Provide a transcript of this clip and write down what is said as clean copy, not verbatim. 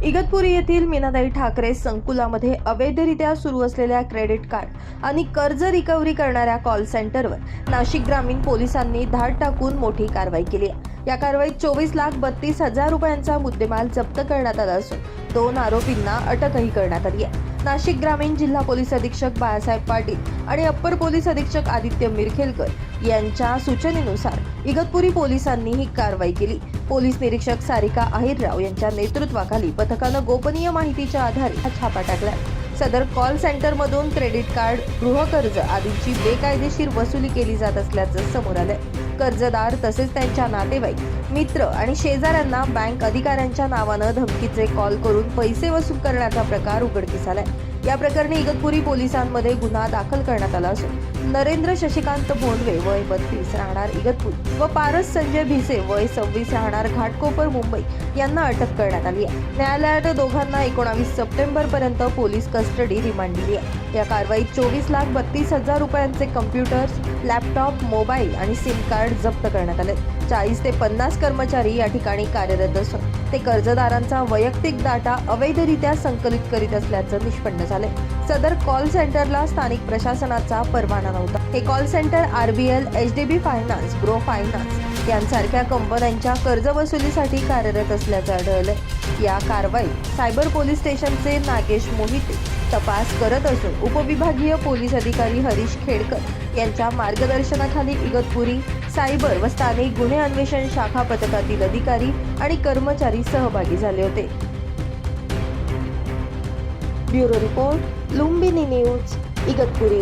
इगतपुरी येथील मीनाताई ठाकरे संकुलामध्ये अवैधरित्या सुरू असलेल्या क्रेडिट कार्ड आणि कर्ज रिकव्हरी करणाऱ्या कॉल सेंटरवर नाशिक ग्रामीण पोलिसांनी धाड टाकून मोठी कारवाई केली आहे। या कारवाईत 24,32,000 रुपयांचा मुद्देमाल जप्त करण्यात आला असून 2 आरोपींना अटकही करण्यात आली आहे। नाशिक ग्रामीण जिल्हा पोलीस अधीक्षक बाळासाहेब पाटील आणि अप्पर पोलीस अधीक्षक आदित्य मिरखेलकर यांच्या सूचनेनुसार इगतपुरी पोलिसांनी ही कारवाई केली। पोलीस निरीक्षक सारिका अहिरराव यांच्या नेतृत्वाखाली पथकानं गोपनीय माहितीच्या आधारे हा छापा टाकला। सदर कॉल सेंटरमधून क्रेडिट कार्ड, गृहकर्ज आदींची बेकायदेशीर वसुली केली जात असल्याचं समोर आलंय। कर्जदार तसेच त्यांच्या नातेवाईक, मित्र आणि शेजाऱ्यांना बँक अधिकाऱ्यांच्या नावानं धमकीचे कॉल करून पैसे वसूल करण्याचा प्रकार उघडकीस आलाय। या प्रकरणी इगतपुरी पोलिसांमध्ये गुन्हा दाखल करण्यात आला असून नरेंद्र शशिकांत भोंडवे वय 32 राहणार इगतपुरी व पारस संजय भिसे वय 26 राहणार घाटकोपर मुंबई यांना अटक करण्यात आली आहे। न्यायालयात दोघांना 19 सप्टेंबर पर्यंत पोलीस कस्टडी रिमांड दिली आहे। या कारवाईत 24,32,000 रुपयांचे कम्प्युटर्स, लॅपटॉप, मोबाईल आणि सिम कार्ड जप्त करण्यात आले। 40 ते 50 कर्मचारी या ठिकाणी कार्यरत असून ते कर्जदारांचा वैयक्तिक डाटा अवैधरित्या संकलित करीत असल्याचं निष्पन्न झाले। सदर कॉल सेंटरला स्थानिक प्रशासनाचा परवाना नव्हता। हे call centre RBL, HDB finance, grow finance यांसारख्या कंपन्यांच्या कर्ज वसुलीसाठी कार्यरत असल्याचं आढळलंय। या कारवाईत सायबर पोलीस स्टेशनचे नागेश मोहिते तपास करत असून उपविभागीय पोलीस अधिकारी हरीश खेडकर यांच्या मार्गदर्शनाखाली इगतपुरी सायबर व स्थानिक गुन्हे अन्वेषण शाखा पथकातील अधिकारी आणि कर्मचारी सहभागी झाले होते। Bureau report, Lumbini news, Igatpuri.